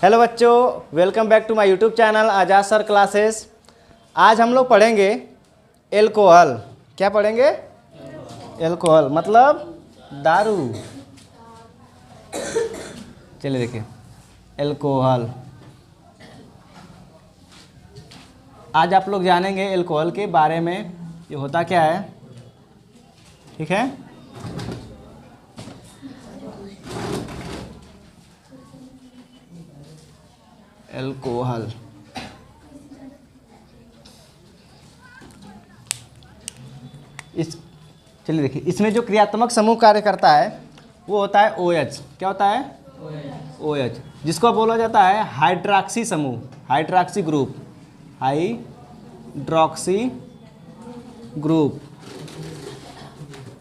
Hello बच्चों, welcome back to my YouTube channel Azad sir classes. आज हम लोग पढ़ेंगे एल्कोहल। क्या पढ़ेंगे? एल्कोहल मतलब दारू। चलिए देखिए, एल्कोहल। आज आप लोग जानेंगे एल्कोहल के बारे में, ये होता क्या है। ठीक है, एल्कोहल। चलिए देखिए, इसमें जो क्रियात्मक समूह कार्य करता है वो होता है OH। क्या होता है? OH, जिसको बोला जाता है हाइड्रॉक्सी समूह, हाइड्रॉक्सी ग्रुप, हाइड्रॉक्सी ग्रुप।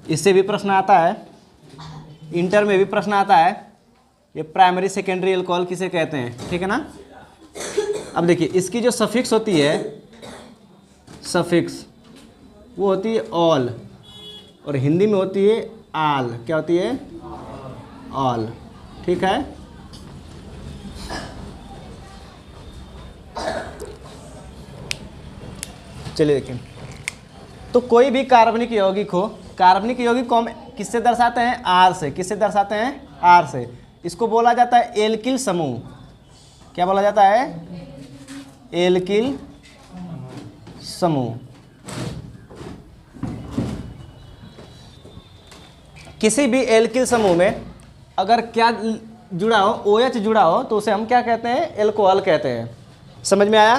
इससे भी प्रश्न आता है, इंटर में भी प्रश्न आता है, ये प्राइमरी सेकेंडरी एल्कोहल किसे कहते हैं। ठीक है ना। अब देखिए, इसकी जो सफिक्स होती है, सफिक्स वो होती है ऑल, और हिंदी में होती है आल। क्या होती है? ऑल। ठीक है। चलिए देखिए, तो कोई भी कार्बनिक यौगिक हो, कार्बनिक यौगिक को हम किससे दर्शाते हैं? आर से। किससे दर्शाते हैं? आर से। इसको बोला जाता है एल्किल समूह। क्या बोला जाता है? एल्किल समूह। किसी भी एल्किल समूह में अगर क्या जुड़ा हो, OH जुड़ा हो, तो उसे हम क्या कहते हैं? एल्कोहल कहते हैं। समझ में आया?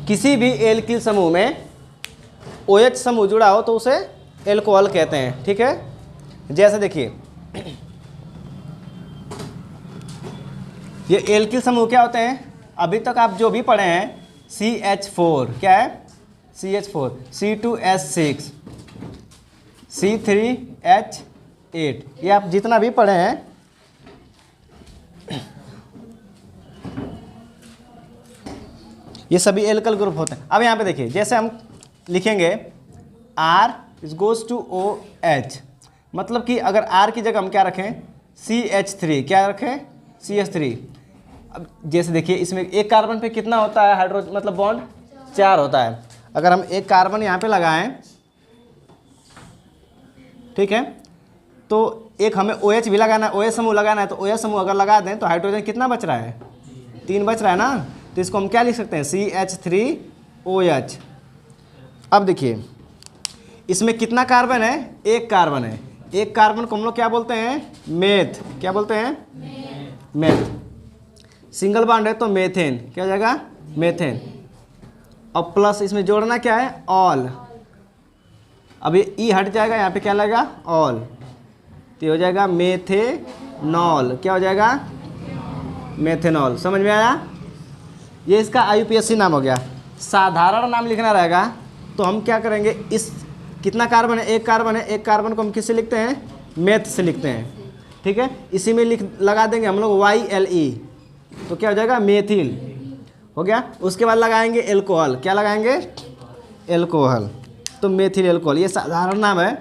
किसी भी एल्किल समूह में OH समूह जुड़ा हो तो उसे एल्कोहल कहते हैं। ठीक है। जैसे देखिए, ये एल्किल समूह क्या होते हैं? अभी तक आप जो भी पढ़े हैं, CH4 क्या है? CH4, C2H6, C3H8, ये आप जितना भी पढ़े हैं, ये सभी एल्कल ग्रुप होते हैं। अब यहाँ पे देखिए, जैसे हम लिखेंगे R is goes to OH, मतलब कि अगर R की जगह हम क्या रखें? CH3। क्या रखें? CH3। अब जैसे देखिए, इसमें एक कार्बन पे कितना होता है हाइड्रोजन, मतलब बॉन्ड? 4 होता है। अगर हम एक कार्बन यहाँ पे लगाएं, ठीक है, तो एक हमें OH भी लगाना है, OH समूह लगाना है, तो OH समूह अगर लगा दें तो हाइड्रोजन कितना बच रहा है? 3 बच रहा है ना। तो इसको हम क्या लिख सकते हैं? CH3OH। अब देखिए, इसमें कितना कार्बन है? एक कार्बन है। एक कार्बन को हम लोग क्या बोलते हैं? मेथ। क्या बोलते हैं? मेथ। सिंगल बॉन्ड है तो मेथेन। क्या हो जाएगा? मेथेन। और प्लस इसमें जोड़ना क्या है? ऑल। अब ये ई हट जाएगा, यहाँ पे क्या लगेगा? ऑल। तो हो जाएगा मेथेनॉल। क्या हो जाएगा? मेथेनॉल। समझ में आया? ये इसका IUPAC नाम हो गया। साधारण नाम लिखना रहेगा तो हम क्या करेंगे? इस कितना कार्बन है? एक कार्बन है। एक कार्बन को हम किससे लिखते हैं? मेथ से लिखते हैं। ठीक है, इसी में लगा देंगे हम लोग YLE, तो क्या हो जाएगा? मेथिल हो गया। उसके बाद लगाएंगे एल्कोहल। क्या लगाएंगे? एल्कोहल। तो मेथिल एल्कोहल, ये साधारण नाम है।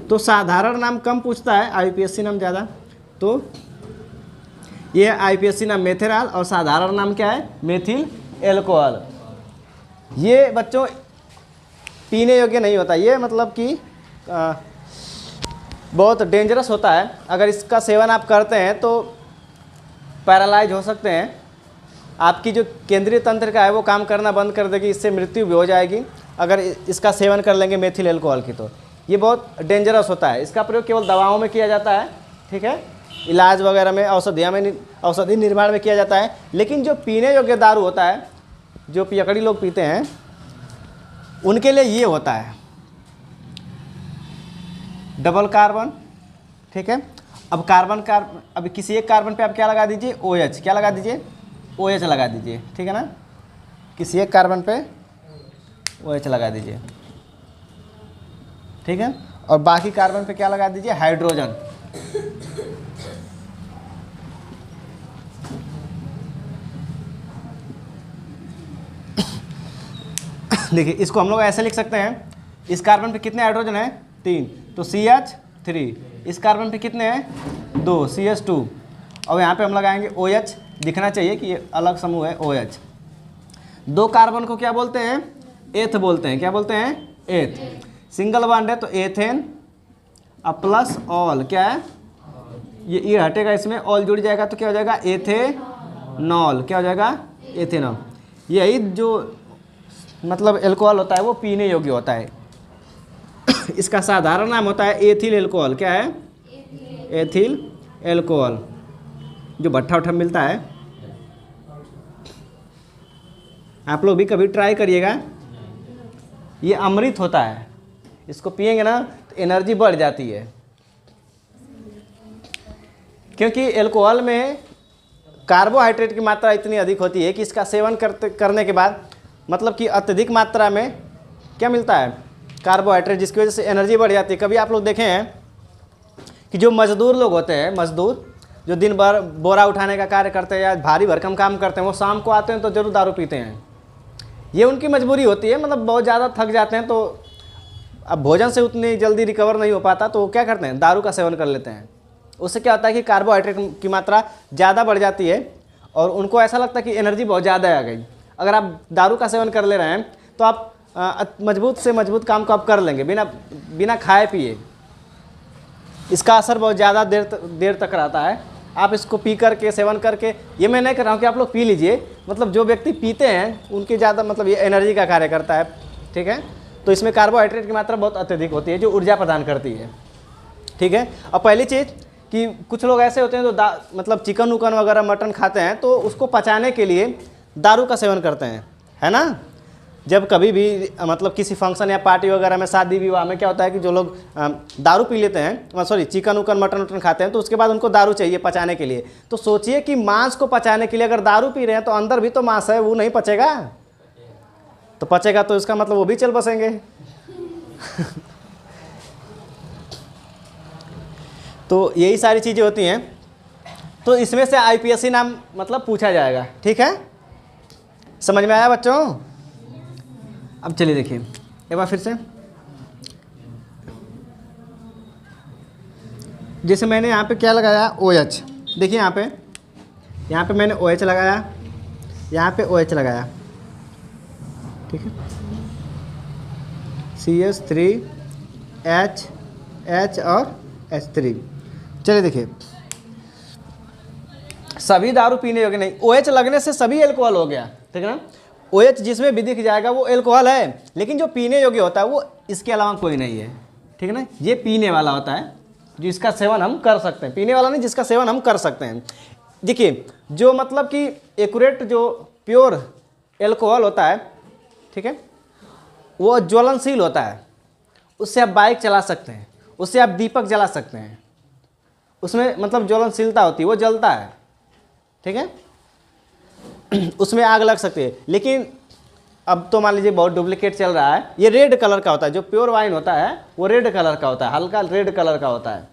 तो साधारण नाम कम पूछता है, IUPAC नाम ज़्यादा। तो ये IUPAC नाम मेथेनॉल, और साधारण नाम क्या है? Methyl alcohol. ये बच्चों पीने योग्य नहीं होता, ये मतलब कि बहुत डेंजरस होता है। अगर इसका सेवन आप करते हैं तो पैरालाइज हो सकते हैं। आपकी जो केंद्रीय तंत्र का है वो काम करना बंद कर देगी, इससे मृत्यु भी हो जाएगी अगर इसका सेवन कर लेंगे मेथिल एल्कोहल की। तो ये बहुत डेंजरस होता है। इसका प्रयोग केवल दवाओं में किया जाता है। ठीक है, इलाज वगैरह में, औषधि निर्माण में किया जाता है। लेकिन जो पीने योग्य दारू होता है, जो पियकड़ी लोग पीते हैं, उनके लिए ये होता है डबल कार्बन। ठीक है, अब अब किसी एक कार्बन पे आप क्या लगा दीजिए? OH। क्या लगा दीजिए? OH लगा दीजिए। ठीक है ना, किसी एक कार्बन पे OH लगा दीजिए। ठीक है, और बाकी कार्बन पे क्या लगा दीजिए? हाइड्रोजन। देखिए, इसको हम लोग ऐसे लिख सकते हैं, इस कार्बन पे कितने हाइड्रोजन है? 3, तो CH3 3, इस कार्बन पे कितने हैं 2 CH2, और यहाँ पे हम लगाएंगे OH, दिखना चाहिए कि ये अलग समूह है OH। 2 कार्बन को क्या बोलते हैं एथ बोलते हैं, क्या बोलते हैं एथ। सिंगल बॉन्ड है तो एथेन, अब प्लस ऑल क्या है, ये ई हटेगा, इसमें ऑल जुड़ जाएगा तो क्या हो जाएगा एथेनॉल, क्या हो जाएगा एथेनॉल। यही जो मतलब एल्कोहल होता है वो पीने योग्य होता है। इसका साधारण नाम होता है एथिल एल्कोहल, क्या है एथिल एल्कोहल, जो भट्ठा उठा मिलता है। आप लोग भी कभी ट्राई करिएगा, ये अमृत होता है, इसको पिएंगे ना तो एनर्जी बढ़ जाती है, क्योंकि एल्कोहल में कार्बोहाइड्रेट की मात्रा इतनी अधिक होती है कि इसका सेवन करने के बाद मतलब कि अत्यधिक मात्रा में क्या मिलता है कार्बोहाइड्रेट, जिसकी वजह से एनर्जी बढ़ जाती है। कभी आप लोग देखे हैं कि जो मजदूर लोग होते हैं, मजदूर जो दिन भर बोरा उठाने का कार्य करते हैं या भारी भरकम काम करते हैं, वो शाम को आते हैं तो ज़रूर दारू पीते हैं। ये उनकी मजबूरी होती है, मतलब बहुत ज़्यादा थक जाते हैं तो अब भोजन से उतनी जल्दी रिकवर नहीं हो पाता, तो वो क्या करते हैं दारू का सेवन कर लेते हैं। उससे क्या होता है कि कार्बोहाइड्रेट की मात्रा ज़्यादा बढ़ जाती है और उनको ऐसा लगता है कि एनर्जी बहुत ज़्यादा आ गई। अगर आप दारू का सेवन कर ले रहे हैं तो आप मजबूत से मजबूत काम को आप कर लेंगे बिना खाए पिए। इसका असर बहुत ज़्यादा देर तक रहता है। आप इसको पी करके सेवन करके, ये मैं नहीं कर रहा हूँ कि आप लोग पी लीजिए, मतलब जो व्यक्ति पीते हैं उनके ज़्यादा मतलब ये एनर्जी का कार्य करता है, ठीक है। तो इसमें कार्बोहाइड्रेट की मात्रा बहुत अत्यधिक होती है जो ऊर्जा प्रदान करती है, ठीक है। और पहली चीज़ कि कुछ लोग ऐसे होते हैं जो मतलब चिकन उकन वगैरह मटन खाते हैं तो उसको पचाने के लिए दारू का सेवन करते हैं, है ना। जब कभी भी मतलब किसी फंक्शन या पार्टी वगैरह में, शादी विवाह में क्या होता है कि जो लोग दारू पी लेते हैं, सॉरी चिकन उकन मटन उटन खाते हैं, तो उसके बाद उनको दारू चाहिए पचाने के लिए। तो सोचिए कि मांस को पचाने के लिए अगर दारू पी रहे हैं तो अंदर भी तो मांस है, वो नहीं पचेगा। तो पचेगा तो इसका मतलब वो भी चल बसेंगे। तो यही सारी चीज़ें होती हैं। तो इसमें से IPSC नाम मतलब पूछा जाएगा, ठीक है। समझ में आया बच्चों। अब चलिए देखिए एक बार फिर से, जैसे मैंने यहाँ पे क्या लगाया OH, देखिए यहाँ पे मैंने OH लगाया, यहाँ पे OH लगाया, ठीक है। CH3 H और H3। चलिए देखिए, सभी दारू पीने योग्य नहीं, OH लगने से सभी एल्कोहल हो गया, ठीक है ना। OH जिसमें भी दिख जाएगा वो एल्कोहल है, लेकिन जो पीने योग्य होता है वो इसके अलावा कोई नहीं है, ठीक है ना। ये पीने वाला होता है जिसका सेवन हम कर सकते हैं, पीने वाला नहीं जिसका सेवन हम कर सकते हैं। देखिए जो मतलब कि एक्यूरेट जो प्योर एल्कोहल होता है, ठीक है, वो ज्वलनशील होता है, उससे आप बाइक चला सकते हैं, उससे आप दीपक जला सकते हैं, उसमें मतलब ज्वलनशीलता होती है, वो जलता है, ठीक है, उसमें आग लग सकती है। लेकिन अब तो मान लीजिए बहुत डुप्लीकेट चल रहा है, ये रेड कलर का होता है, जो प्योर वाइन होता है वो रेड कलर का होता है, हल्का रेड कलर का होता है,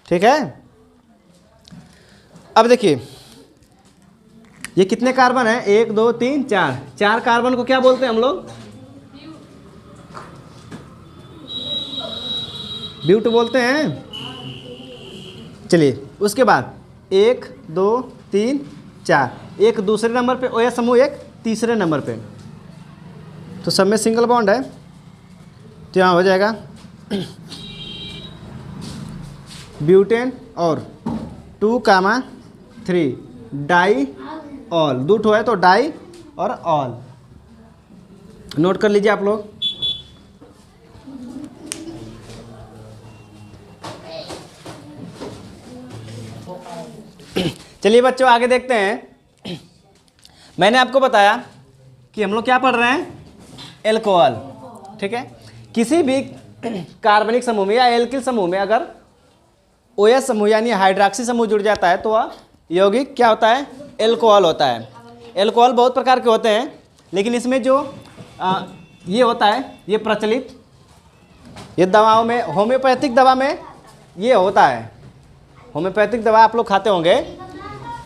ठीक है। अब देखिए ये कितने कार्बन है, 1 2 3 4, 4 कार्बन को क्या बोलते हैं हम लोग, ब्यूट बोलते हैं। चलिए उसके बाद 1 2 3 4, एक दूसरे नंबर पे OH समूह, एक तीसरे नंबर पे, तो सब में सिंगल बॉन्ड है, तो यहाँ हो जाएगा ब्यूटेन और 2,3 डाई ऑल, 2 ठो है तो डाई और ऑल, नोट कर लीजिए आप लोग। चलिए बच्चों आगे देखते हैं। मैंने आपको बताया कि हम लोग क्या पढ़ रहे हैं, एल्कोहल, ठीक है। किसी भी कार्बनिक समूह में या एल्किल समूह में अगर OH समूह यानी हाइड्रॉक्सी समूह जुड़ जाता है तो वह यौगिक क्या होता है, एल्कोहल होता है। एल्कोहल बहुत प्रकार के होते हैं, लेकिन इसमें जो ये होता है ये प्रचलित, ये दवाओं में, होम्योपैथिक दवा में ये होता है, होम्योपैथिक दवा आप लोग खाते होंगे,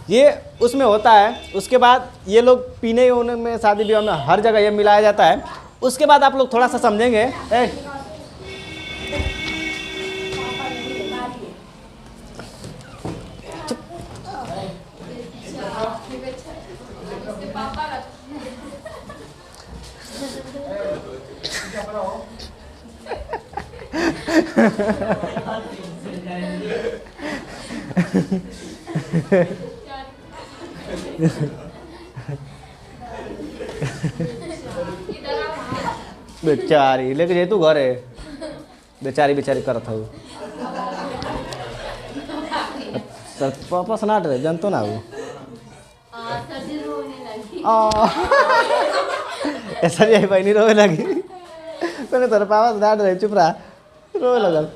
ये उसमें होता है। उसके बाद ये लोग पीने होने में, शादी विवाह में हर जगह ये मिलाया जाता है। उसके बाद आप लोग थोड़ा सा समझेंगे, बेचारी लेके जे तू घरे बेचारी बेचारी करत हूँ वापस ना डरे जानतो ना वो ऐसा भी आई बहनी रोए लगी मैंने तेरे पापा से डांट रहे चुप रहा रोए लगल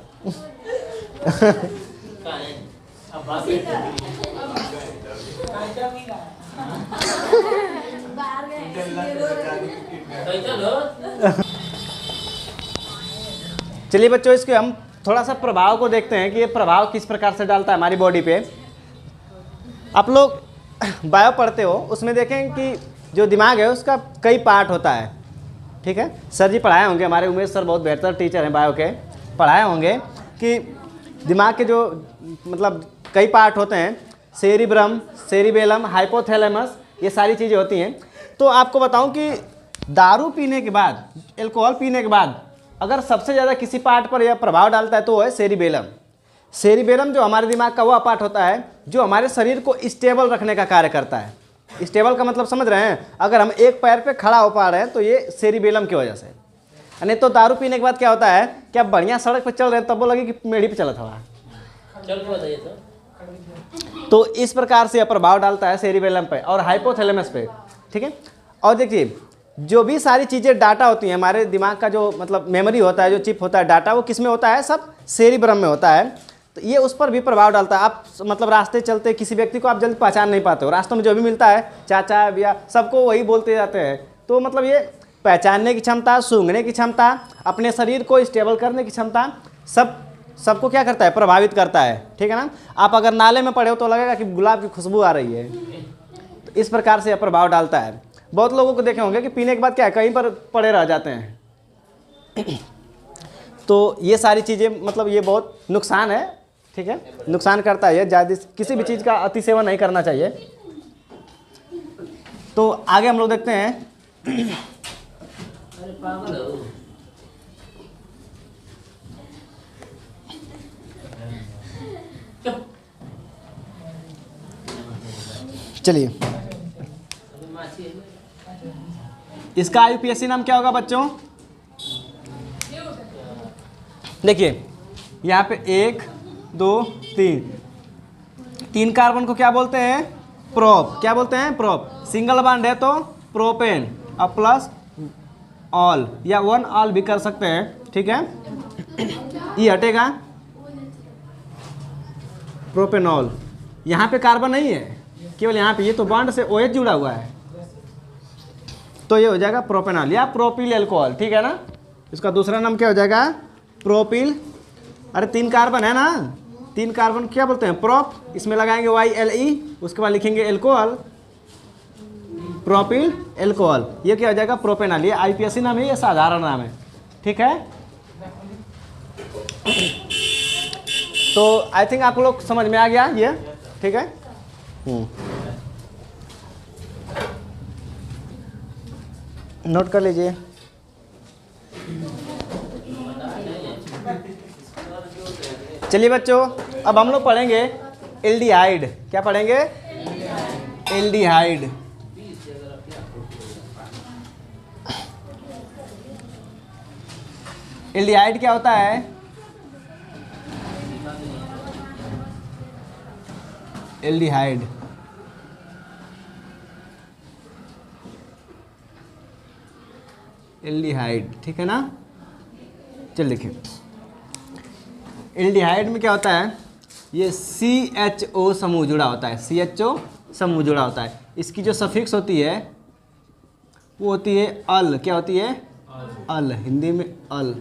चलिए बच्चों, इसके हम थोड़ा सा प्रभाव को देखते हैं कि ये प्रभाव किस प्रकार से डालता है हमारी बॉडी पे। आप लोग बायो पढ़ते हो, उसमें देखें कि जो दिमाग है उसका कई पार्ट होता है, ठीक है। सर जी पढ़ाए होंगे, हमारे उमेश सर बहुत बेहतर टीचर हैं बायो के, पढ़ाए होंगे कि दिमाग के जो मतलब कई पार्ट होते हैं, सेरिब्रम, सेरिबेलम, हाइपोथैलेमस, ये सारी चीज़ें होती हैं। तो आपको बताऊं कि दारू पीने के बाद, अल्कोहल पीने के बाद अगर सबसे ज़्यादा किसी पार्ट पर यह प्रभाव डालता है तो वो है सेरिबेलम। सेरिबेलम जो हमारे दिमाग का वह पार्ट होता है जो हमारे शरीर को स्टेबल रखने का कार्य करता है। स्टेबल का मतलब समझ रहे हैं, अगर हम एक पैर पे खड़ा हो पा रहे हैं तो ये सेरिबेलम की वजह से। नहीं तो दारू पीने के बाद क्या होता है कि आप बढ़िया सड़क पर चल रहे हैं तब वो लगे कि मेढ़ी पे चला था। तो इस प्रकार से यह प्रभाव डालता है सेरिबेलम पे और हाइपोथैलेमस पे, ठीक है। और देखिए जो भी सारी चीज़ें डाटा होती हैं हमारे दिमाग का, जो मतलब मेमोरी होता है, जो चिप होता है, डाटा, वो किस में होता है, सब सेरिब्रम में होता है। तो ये उस पर भी प्रभाव डालता है। आप मतलब रास्ते चलते किसी व्यक्ति को आप जल्दी पहचान नहीं पाते हो, रास्तों में जो भी मिलता है चाचा भैया सबको वही बोलते जाते हैं। तो मतलब ये पहचानने की क्षमता, सूंघने की क्षमता, अपने शरीर को स्टेबल करने की क्षमता, सबको क्या करता है, प्रभावित करता है, ठीक है ना। आप अगर नाले में पड़े हो तो लगेगा कि गुलाब की खुशबू आ रही है। तो इस प्रकार से यह प्रभाव डालता है। बहुत लोगों को देखे होंगे कि पीने के बाद क्या है, कहीं पर पड़े रह जाते हैं। तो ये सारी चीज़ें मतलब ये बहुत नुकसान है, ठीक है, नुकसान करता है। ज़्यादा किसी भी चीज़ का अति सेवन नहीं करना चाहिए। तो आगे हम लोग देखते हैं। चलिए, इसका आईयूपीएसी नाम क्या होगा बच्चों? देखिए यहाँ पे 1 2 3 कार्बन को क्या बोलते हैं, प्रोप। क्या बोलते हैं, प्रोप। सिंगल बॉन्ड है तो प्रोपेन, अब प्लस ऑल या 1 ऑल भी कर सकते हैं, ठीक है। ये हटेगा प्रोपेनॉल। यहाँ पे कार्बन नहीं है, केवल यहाँ पे, ये तो बॉन्ड से OH जुड़ा हुआ है, तो ये हो जाएगा प्रोपेनॉल या प्रोपिल अल्कोहल, ठीक है ना। इसका दूसरा नाम क्या हो जाएगा, प्रोपिल। अरे 3 कार्बन है ना, 3 कार्बन क्या बोलते हैं, प्रोप। इसमें लगाएंगे YLE, उसके बाद लिखेंगे अल्कोहल, प्रोपिल अल्कोहल। ये क्या हो जाएगा, प्रोपेनॉल। ये आईयूपीएसी नाम है, ये साधारण नाम है, ठीक है। तो आई थिंक आप लोग समझ में आ गया ये, ठीक है। नोट कर लीजिए। चलिए बच्चों, अब हम लोग पढ़ेंगे एल्डिहाइड। क्या पढ़ेंगे, एल्डिहाइड। एल्डिहाइड क्या होता है, एल्डिहाइड एल्डिहाइड, ठीक है ना। चल देखिए, एल्डिहाइड में क्या होता है, ये CHO समूह जुड़ा होता है, CHO समूह जुड़ा होता है। इसकी जो सफिक्स होती है वो होती है अल। क्या होती है, अल। हिंदी में अल।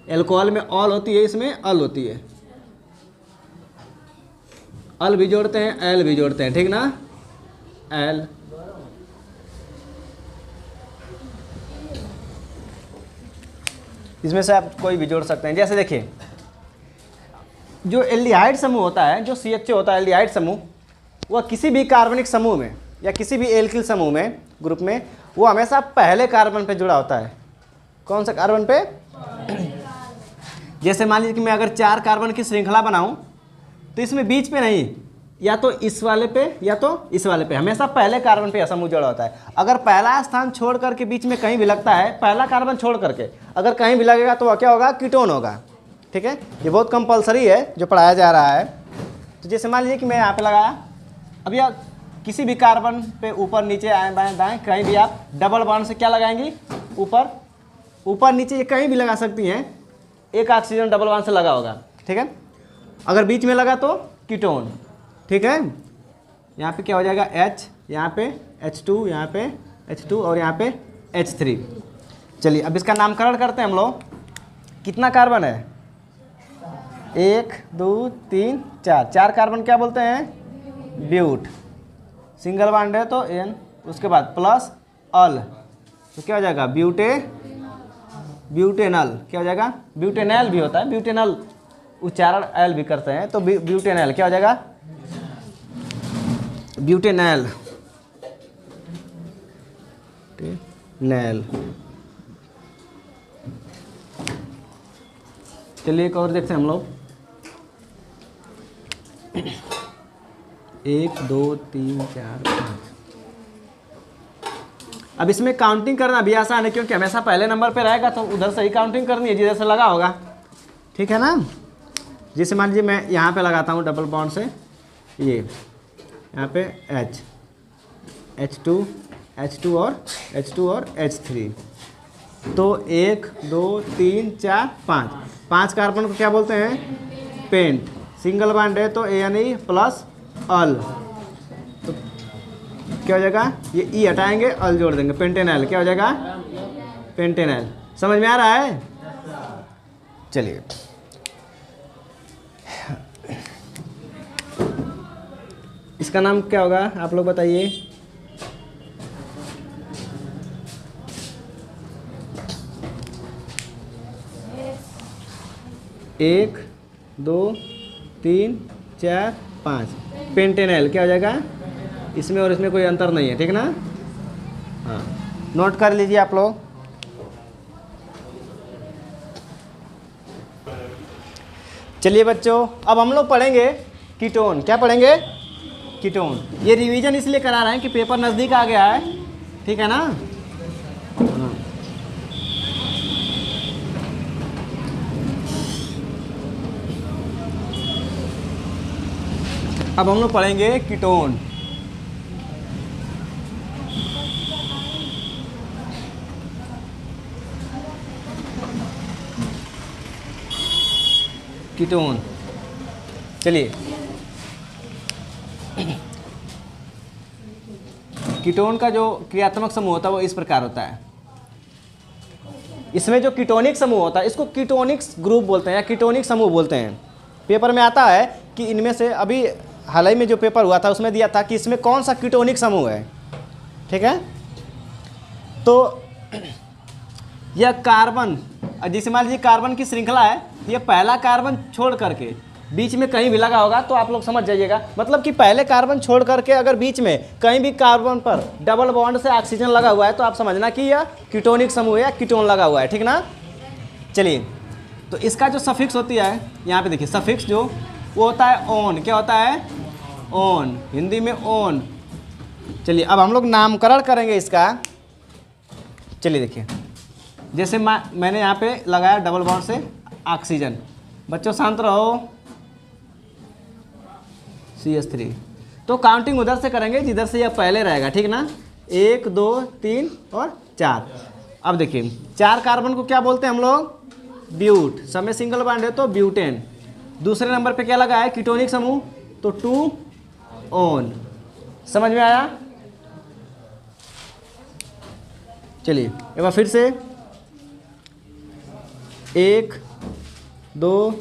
एल्कोहल में ऑल होती है, इसमें अल होती है। अल भी जोड़ते हैं, एल भी जोड़ते हैं, ठीक ना, एल। इसमें से आप कोई भी जोड़ सकते हैं। जैसे देखिए, जो एल्डिहाइड समूह होता है, जो CHO होता है एल्डिहाइड समूह, वह किसी भी कार्बनिक समूह में या किसी भी एल्किल समूह में, ग्रुप में, वो हमेशा पहले कार्बन पे जुड़ा होता है। कौन सा कार्बन पे? जैसे मान लीजिए कि मैं अगर 4 कार्बन की श्रृंखला बनाऊं तो इसमें बीच पे नहीं, या तो इस वाले पे या तो इस वाले पे, हमेशा पहले कार्बन पे समूह जुड़ा होता है। अगर पहला स्थान छोड़ करके बीच में कहीं भी लगता है, पहला कार्बन छोड़ करके अगर कहीं भी लगेगा तो वह क्या होगा? कीटोन होगा। ठीक है, ये बहुत कंपलसरी है जो पढ़ाया जा रहा है। तो जैसे मान लीजिए कि मैं यहाँ पे लगाया, अब यह किसी भी कार्बन पे ऊपर नीचे आए बाएं दाएं कहीं भी आप डबल बॉन्ड से क्या लगाएंगी? ऊपर नीचे ये कहीं भी लगा सकती हैं, एक ऑक्सीजन डबल बॉन्ड से लगा होगा। ठीक है, अगर बीच में लगा तो कीटोन। ठीक है, यहाँ पे क्या हो जाएगा? H, यहाँ पे H2, यहाँ पे H2 और यहाँ पे H3। चलिए अब इसका नामकरण करते हैं हम लोग। कितना कार्बन है? 1 2 3 4, 4 कार्बन क्या बोलते हैं? ब्यूट। सिंगल बॉन्ड है तो N, उसके बाद प्लस अल तो क्या हो जाएगा? ब्यूटेनल। क्या हो जाएगा? ब्यूटेनल भी होता है, ब्यूटेनल उच्चारण एल भी करते हैं, तो ब्यूटेनल क्या हो जाएगा? ब्यूटेनल। चलिए एक और देखते हैं हम लोग। 1 2 3 4 5। अब इसमें काउंटिंग करना भी आसान है क्योंकि हमेशा पहले नंबर पे रहेगा तो उधर से ही काउंटिंग करनी है जिधर से लगा होगा। ठीक है ना? जैसे मान लीजिए मैं यहाँ पे लगाता हूँ डबल बॉन्ड से, ये यहाँ पे H2 और H3, तो 1 2 3 4 5, 5 कार्बन को क्या बोलते हैं? पेंट। सिंगल बॉन्ड है तो ANE प्लस अल, तो क्या हो जाएगा? ये ई हटाएंगे, अल जोड़ देंगे, पेंटेनल। क्या हो जाएगा? पेंटेनल। समझ में आ रहा है? चलिए इसका नाम क्या होगा आप लोग बताइए? एक 2 3 4 5 पेंटेनल। क्या हो जाएगा? इसमें और इसमें कोई अंतर नहीं है। ठीक ना? हाँ, नोट कर लीजिए आप लोग। चलिए बच्चों, अब हम लोग पढ़ेंगे कीटोन। क्या पढ़ेंगे? कीटोन। ये रिवीजन इसलिए करा रहे हैं कि पेपर नज़दीक आ गया है। ठीक है ना? अब हम लोग पढ़ेंगे कीटोन। कीटोन। चलिए कीटोन का जो क्रियात्मक समूह होता है वो इस प्रकार होता है। इसमें जो कीटोनिक समूह होता है इसको कीटोनिक्स ग्रुप बोलते हैं या कीटोनिक समूह बोलते हैं। पेपर में आता है कि इनमें से, अभी हाल ही में जो पेपर हुआ था उसमें दिया था कि इसमें कौन सा कीटोनिक समूह है। ठीक है, तो यह कार्बन, जैसे मान लीजिए कार्बन की श्रृंखला है, ये पहला कार्बन छोड़ करके बीच में कहीं भी लगा होगा तो आप लोग समझ जाइएगा, मतलब कि पहले कार्बन छोड़ करके अगर बीच में कहीं भी कार्बन पर डबल बॉन्ड से ऑक्सीजन लगा हुआ है तो आप समझना कि यह कीटोनिक समूह है या कीटोन लगा हुआ है। ठीक ना? चलिए, तो इसका जो सफिक्स होती है, यहाँ पे देखिए सफिक्स जो वो होता है ओन। क्या होता है? ओन, हिंदी में ओन। चलिए अब हम लोग नामकरण करेंगे इसका। चलिए देखिए, जैसे मैंने यहाँ पे लगाया डबल बॉन्ड से ऑक्सीजन। बच्चों शांत रहो। CH3, तो काउंटिंग उधर से करेंगे जिधर से यह पहले रहेगा। ठीक ना? 1 2 3 और 4। अब देखिए 4 कार्बन को क्या बोलते हैं हम लोग? ब्यूट। समय सिंगल बॉन्ड है तो ब्यूटेन। दूसरे नंबर पे क्या लगा है? कीटोनिक समूह, तो 2 ओन। समझ में आया? चलिए एक बार फिर से, 1 2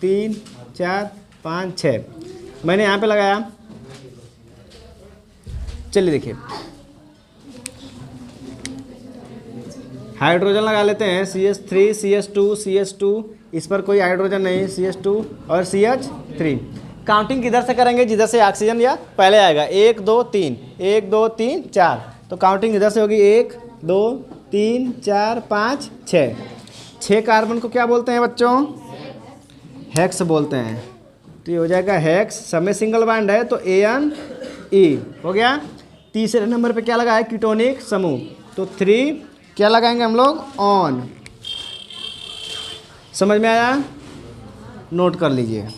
3 4 5 6 मैंने यहाँ पे लगाया। चलिए देखिए, हाइड्रोजन लगा लेते हैं। CH3 CH2 इस पर कोई हाइड्रोजन नहीं, CH2 और CH3। काउंटिंग किधर से करेंगे? जिधर से ऑक्सीजन या पहले आएगा। 1 2 3 1 2 3 4, तो काउंटिंग इधर से होगी 1 2 3 4 5 6, 6 कार्बन को क्या बोलते हैं बच्चों? हेक्स बोलते हैं। तो ये हो जाएगा हेक्स, सब में सिंगल बॉन्ड है तो ANE हो गया। तीसरे नंबर पे क्या लगा है? कीटोनिक समूह, तो 3 क्या लगाएंगे हम लोग? ऑन। समझ में आया? नोट कर लीजिए।